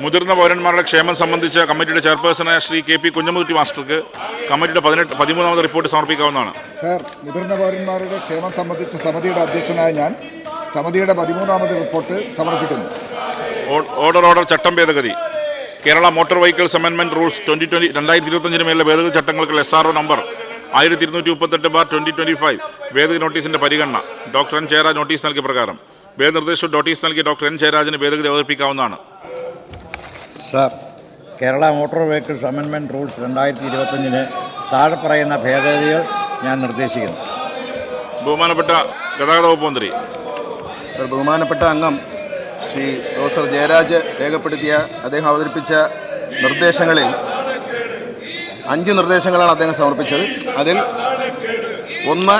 മുതിർന്ന പൗരന്മാരുടെ ക്ഷേമം സംബന്ധിച്ച കമ്മിറ്റിയുടെ ചെയർപേഴ്സണായ ശ്രീ KP കുഞ്ഞമ്മൂട്ടി മാസ്റ്റർക്ക് കമ്മിറ്റിയുടെ 13ാമത് റിപ്പോർട്ട് സമർപ്പിക്കാവുന്നതാണ്. സർ, മുതിർന്ന പൗരന്മാരുടെ ക്ഷേമം സംബന്ധിച്ച സമിതിയുടെ അധ്യക്ഷനായ ഞാൻ സമിതിയുടെ 13ാമത് റിപ്പോർട്ട് സമർപ്പിക്കുന്നു. ഓർഡർ ചട്ടം ഭേദഗതി. കേരള മോട്ടോർ വെഹിക്കിൾസ് അമെൻമെന്റ് റൂൾസ് 2025 മേലുള്ള ഭേദഗതി ചട്ടങ്ങൾക്ക് SRO നമ്പർ 1238/2025 ഭേദഗതി നോട്ടീസിന്റെ പരിഗണന. ഡോക്ടർ N ജയരാജ് നോട്ടീസ് നൽകിയ പ്രകാരം ഭേദനിർദ്ദേശം നോട്ടീസ് നൽകിയ ഡോക്ടർ N ജയരാജിന് ഭേദഗതി അവതരിപ്പിക്കാവുന്നതാണ്. Sir, Kerala motor vehicles amendment rules 2025 താഴെ പറയുന്ന ഭേദഗതികൾ ഞാൻ നിർദ്ദേശിക്കുന്നു. ബഹുമാനപ്പെട്ട ഗതാഗത വകുപ്പ് മന്ത്രി. സർ, ബഹുമാനപ്പെട്ട അംഗം ശ്രീ പ്രൊഫസർ ജയരാജ് രേഖപ്പെടുത്തിയ അദ്ദേഹം അവതരിപ്പിച്ച നിർദ്ദേശങ്ങളിൽ 5 നിർദ്ദേശങ്ങളാണ് അദ്ദേഹം സമർപ്പിച്ചത്. അതിൽ ഒന്ന്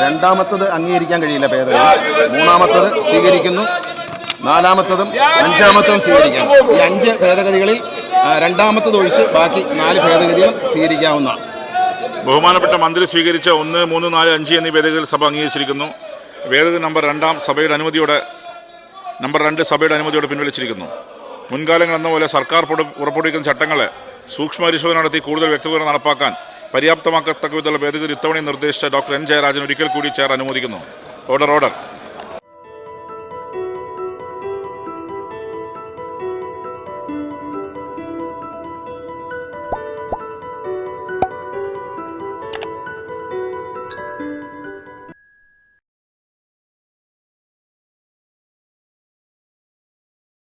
രണ്ടാമത്തത് അംഗീകരിക്കാൻ കഴിയില്ല ഭേദഗതി, മൂന്നാമത്തത് സ്വീകരിക്കുന്നു, നാലാമത്തതും 5ാമത്തതും സ്വീകരിക്കാം. ഈ 5 ഭേദഗതികളിൽ രണ്ടാമത്തത് ഒഴിച്ച് ബാക്കി 4 ഭേദഗതികളും സ്വീകരിക്കാവുന്നതാണ്. ബഹുമാനപ്പെട്ട മന്ത്രി സ്വീകരിച്ച 1, 3, 4, 5 എന്നീ ഭേദഗതികൾ സഭ അംഗീകരിച്ചിരിക്കുന്നു. ഭേദഗതി നമ്പർ 2 സഭയുടെ അനുമതിയോടെ പിൻവലിച്ചിരിക്കുന്നു. മുൻകാലങ്ങൾ എന്ന പോലെ സർക്കാർ പുറപ്പെടുവിക്കുന്ന ചട്ടങ്ങളെ സൂക്ഷ്മ പരിശോധന നടത്തി കൂടുതൽ വ്യക്തത നടപ്പാക്കാൻ പര്യാപ്തമാക്കത്തക്ക വിധമുള്ള ഭേദഗതി ഇത്തവണയും നിർദ്ദേശിച്ച ഡോക്ടർ N ജയരാജൻ ഒരിക്കൽ കൂടി ചെയർ അനുമോദിക്കുന്നു. ഓർഡർ